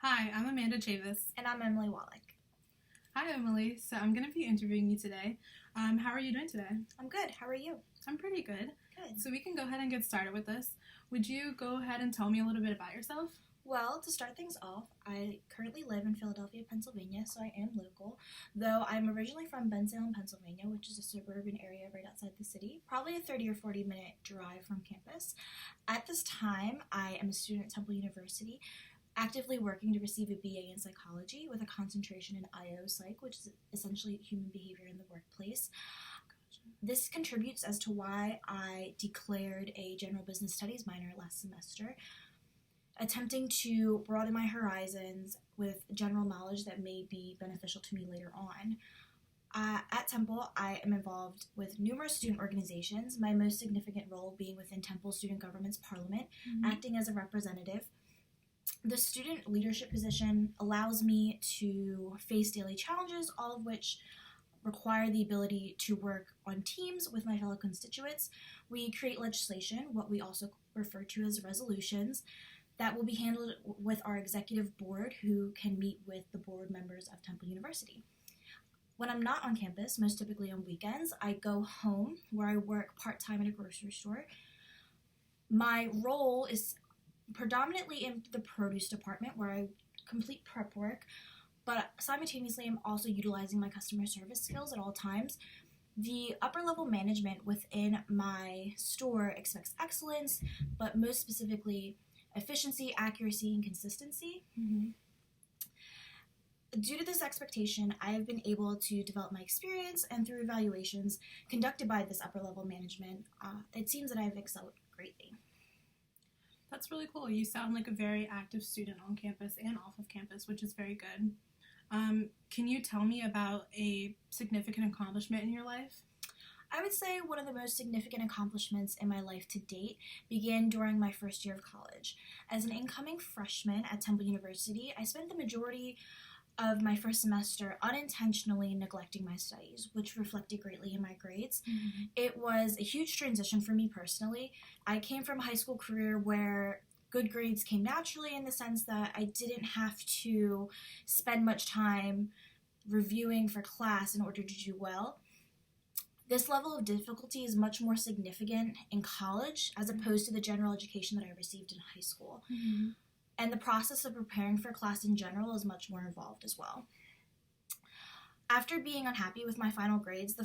Hi, I'm Amanda Chavis. And I'm Emily Wolak. Hi, Emily. So I'm going to be interviewing you today. How are you doing today? I'm good. How are you? I'm pretty good. Good. So we can go ahead and get started with this. Would you go ahead and tell me a little bit about yourself? Well, to start things off, I currently live in Philadelphia, Pennsylvania, so I am local. Though I'm originally from Bensalem, Pennsylvania, which is a suburban area right outside the city, probably a 30 or 40 minute drive from campus. At this time, I am a student at Temple University, actively working to receive a BA in psychology with a concentration in IO Psych, which is essentially human behavior in the workplace. This contributes as to why I declared a general business studies minor last semester, attempting to broaden my horizons with general knowledge that may be beneficial to me later on. At Temple, I am involved with numerous student organizations, my most significant role being within Temple Student Government's Parliament, acting as a representative. The student leadership position allows me to face daily challenges, all of which require the ability to work on teams with my fellow constituents. We create legislation, what we also refer to as resolutions, that will be handled with our executive board, who can meet with the board members of Temple University. When I'm not on campus, most typically on weekends, I go home where I work part-time at a grocery store. My role is predominantly in the produce department, where I complete prep work, but simultaneously I'm also utilizing my customer service skills at all times. The upper level management within my store expects excellence, but most specifically efficiency, accuracy, and consistency. Due to this expectation, I have been able to develop my experience, and through evaluations conducted by this upper level management, it seems that I have excelled greatly. That's really cool. You sound like a very active student on campus and off of campus, which is very good. Can you tell me about a significant accomplishment in your life? I would say one of the most significant accomplishments in my life to date began during my first year of college. As an incoming freshman at Temple University, I spent the majority of my first semester unintentionally neglecting my studies, which reflected greatly in my grades. It was a huge transition for me personally. I came from a high school career where good grades came naturally, in the sense that I didn't have to spend much time reviewing for class in order to do well. This level of difficulty is much more significant in college as opposed to the general education that I received in high school. And the process of preparing for class in general is much more involved as well. After being unhappy with my final grades,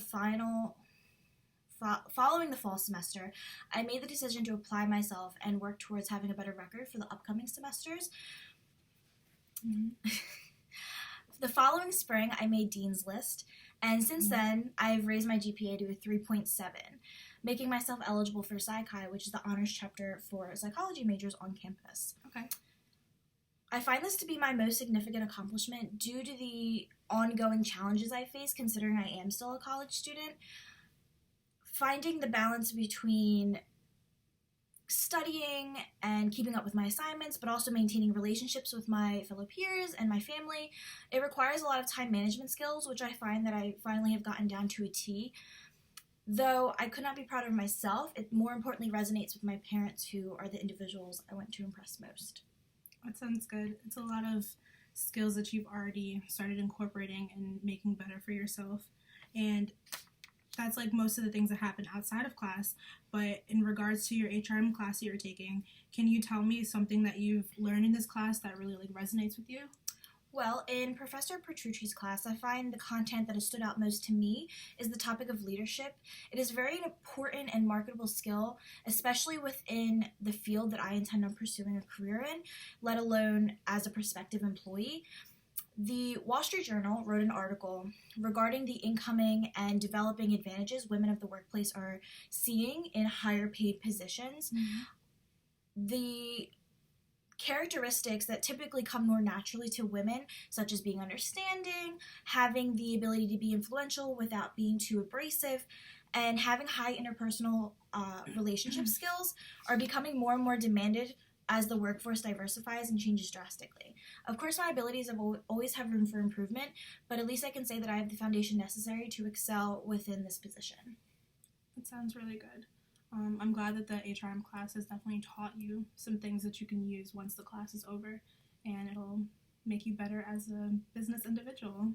following the fall semester, I made the decision to apply myself and work towards having a better record for the upcoming semesters. The following spring, I made Dean's List, and since then, I've raised my GPA to a 3.7, making myself eligible for Psych-Chi, which is the honors chapter for psychology majors on campus. Okay. I find this to be my most significant accomplishment due to the ongoing challenges I face, considering I am still a college student. Finding the balance between studying and keeping up with my assignments, but also maintaining relationships with my fellow peers and my family, it requires a lot of time management skills, which I find that I finally have gotten down to a T. Though I could not be prouder of myself, it more importantly resonates with my parents, who are the individuals I want to impress most. That sounds good. It's a lot of skills that you've already started incorporating and making better for yourself. And that's like most of the things that happen outside of class. But in regards to your HRM class that you're taking, can you tell me something that you've learned in this class that really resonates with you? Well, in Professor Petrucci's class, I find the content that has stood out most to me is the topic of leadership. It is very important and marketable skill, especially within the field that I intend on pursuing a career in, let alone as a prospective employee. The Wall Street Journal wrote an article regarding the incoming and developing advantages women of the workplace are seeing in higher paid positions. The characteristics that typically come more naturally to women, such as being understanding, having the ability to be influential without being too abrasive, and having high interpersonal relationship skills, are becoming more and more demanded as the workforce diversifies and changes drastically. Of course, my abilities have always have room for improvement, but at least I can say that I have the foundation necessary to excel within this position. That sounds really good. I'm glad that the HRM class has definitely taught you some things that you can use once the class is over, and it'll make you better as a business individual.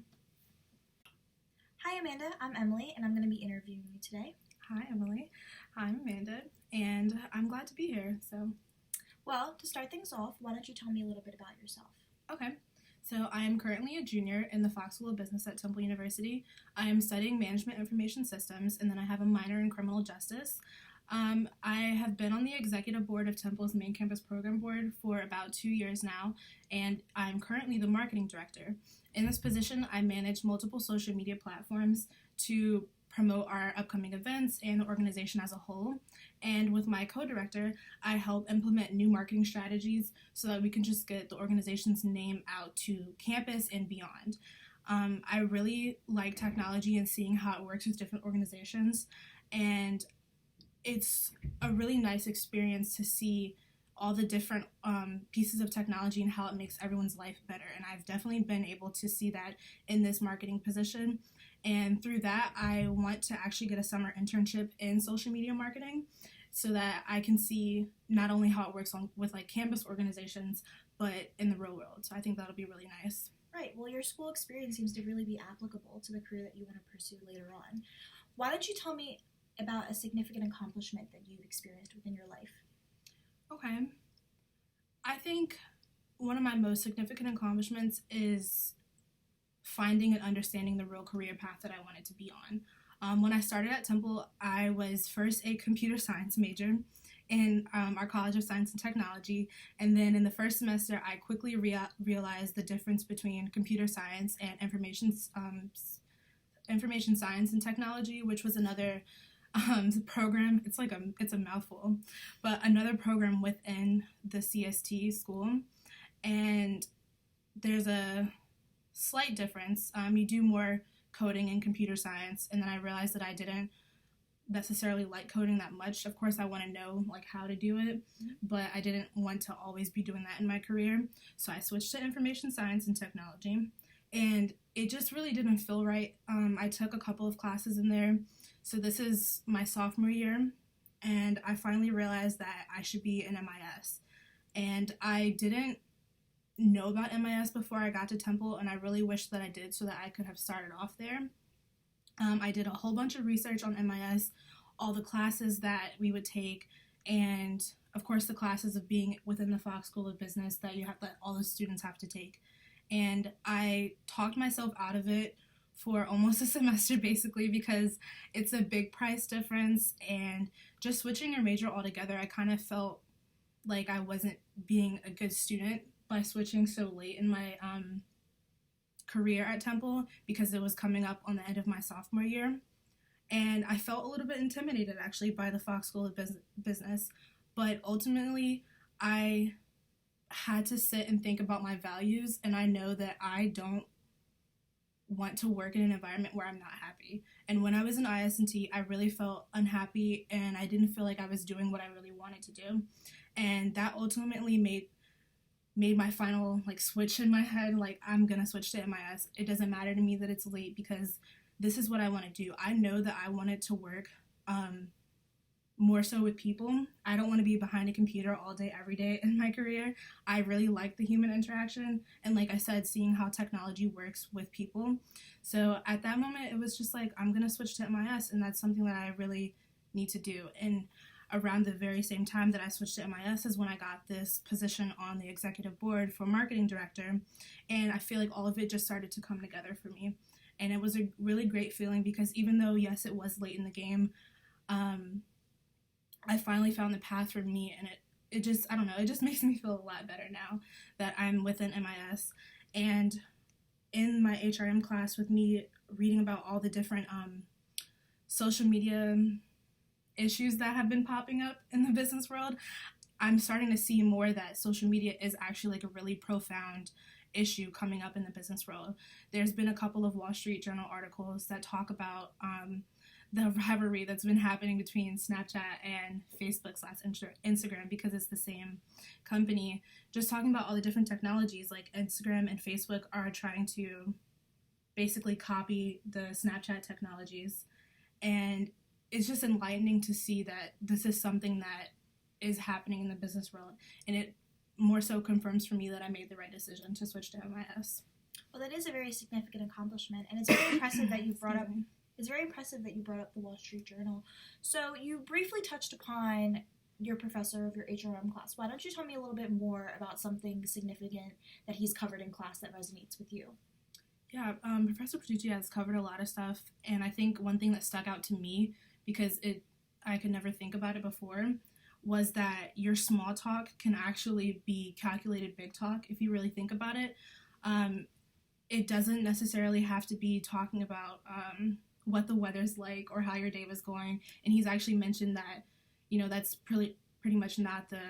Hi Amanda, I'm Emily, and I'm going to be interviewing you today. Hi Emily, I'm Amanda, and I'm glad to be here. Well, to start things off, why don't you tell me a little bit about yourself? Okay. So I am currently a junior in the Fox School of Business at Temple University. I am studying management information systems, and then I have a minor in criminal justice. I have been on the executive board of Temple's main campus program board for about 2 years now, and I'm currently the marketing director. In this position, I manage multiple social media platforms to promote our upcoming events and the organization as a whole. And with my co-director, I help implement new marketing strategies so that we can just get the organization's name out to campus and beyond. I really like technology and seeing how it works with different organizations, and it's a really nice experience to see all the different pieces of technology and how it makes everyone's life better. And I've definitely been able to see that in this marketing position. And through that, I want to actually get a summer internship in social media marketing so that I can see not only how it works with like campus organizations, but in the real world. So I think that'll be really nice. Right. Well, your school experience seems to really be applicable to the career that you want to pursue later on. Why don't you tell me about a significant accomplishment that you've experienced within your life? Okay. I think one of my most significant accomplishments is finding and understanding the real career path that I wanted to be on. When I started at Temple, I was first a computer science major in our College of Science and Technology, and then in the first semester, I quickly realized the difference between computer science and information science and technology, which was another program. It's a mouthful, but another program within the CST school, and there's a slight difference. You do more coding in computer science, and then I realized that I didn't necessarily like coding that much. Of course, I want to know like how to do it, but I didn't want to always be doing that in my career. So I switched to information science and technology, and it just really didn't feel right. I took a couple of classes in there. So this is my sophomore year, and I finally realized that I should be an MIS. And I didn't know about MIS before I got to Temple, and I really wish that I did so that I could have started off there. I did a whole bunch of research on MIS, all the classes that we would take, and of course the classes of being within the Fox School of Business that all the students have to take. And I talked myself out of it for almost a semester basically because it's a big price difference, and just switching your major altogether, I kind of felt like I wasn't being a good student by switching so late in my career at Temple because it was coming up on the end of my sophomore year. And I felt a little bit intimidated actually by the Fox School of Business, but ultimately I had to sit and think about my values, and I know that I don't want to work in an environment where I'm not happy. And when I was in IS&T, I really felt unhappy, and I didn't feel like I was doing what I really wanted to do. And that ultimately made my final switch in my head, I'm gonna switch to MIS. It doesn't matter to me that it's late because this is what I want to do. I know that I wanted to work more so with people. I don't want to be behind a computer all day, every day in my career. I really like the human interaction and, like I said, seeing how technology works with people. So at that moment, it was just I'm going to switch to MIS, and that's something that I really need to do. And around the very same time that I switched to MIS is when I got this position on the executive board for marketing director, and I feel like all of it just started to come together for me. And it was a really great feeling because even though, yes, it was late in the game, I finally found the path for me, and it just, I don't know, it just makes me feel a lot better now that I'm within MIS. And in my HRM class, with me reading about all the different social media issues that have been popping up in the business world, I'm starting to see more that social media is actually a really profound issue coming up in the business world. There's been a couple of Wall Street Journal articles that talk about the rivalry that's been happening between Snapchat and Facebook/Instagram because it's the same company. Just talking about all the different technologies, like Instagram and Facebook are trying to basically copy the Snapchat technologies. And it's just enlightening to see that this is something that is happening in the business world. And more so confirms for me that I made the right decision to switch to MIS. Well, that is a very significant accomplishment, and it's very impressive that you brought up. It's very impressive that you brought up the Wall Street Journal. So you briefly touched upon your professor of your HRM class. Why don't you tell me a little bit more about something significant that he's covered in class that resonates with you? Yeah, Professor Petrucci has covered a lot of stuff, and I think one thing that stuck out to me, because I could never think about it before, was that your small talk can actually be calculated big talk if you really think about it. It doesn't necessarily have to be talking about what the weather's like or how your day was going, and he's actually mentioned that, that's pretty much not the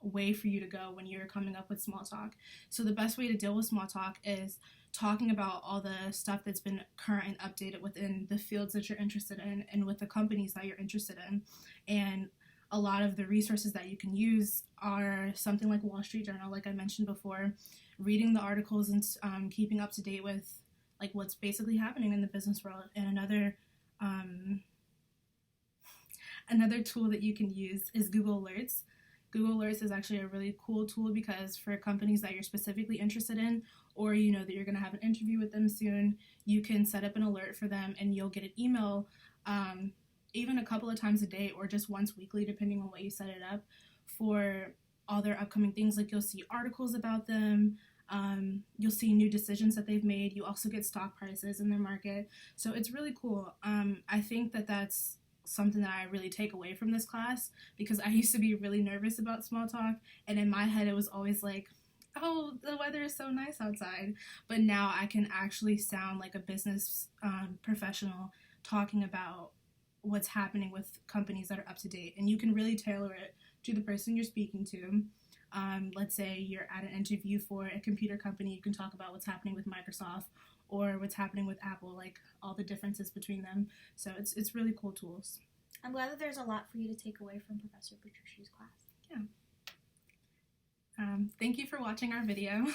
way for you to go when you're coming up with small talk. So the best way to deal with small talk is talking about all the stuff that's been current and updated within the fields that you're interested in and with the companies that you're interested in. And a lot of the resources that you can use are something like Wall Street Journal, like I mentioned before, reading the articles and keeping up to date with like what's basically happening in the business world. And another tool that you can use is Google Alerts. Google Alerts is actually a really cool tool because for companies that you're specifically interested in, or you know that you're going to have an interview with them soon, you can set up an alert for them and you'll get an email even a couple of times a day or just once weekly, depending on what you set it up, for all their upcoming things. Like you'll see articles about them, you'll see new decisions that they've made, you also get stock prices in their market. So it's really cool. I think that that's something that I really take away from this class, because I used to be really nervous about small talk, and in my head it was always like, oh, the weather is so nice outside. But now I can actually sound like a business professional talking about what's happening with companies that are up to date, and you can really tailor it to the person you're speaking to. Let's say you're at an interview for a computer company, you can talk about what's happening with Microsoft or what's happening with Apple, like all the differences between them. So it's really cool tools. I'm glad that there's a lot for you to take away from Professor Petrucci's class. Yeah. Thank you for watching our video.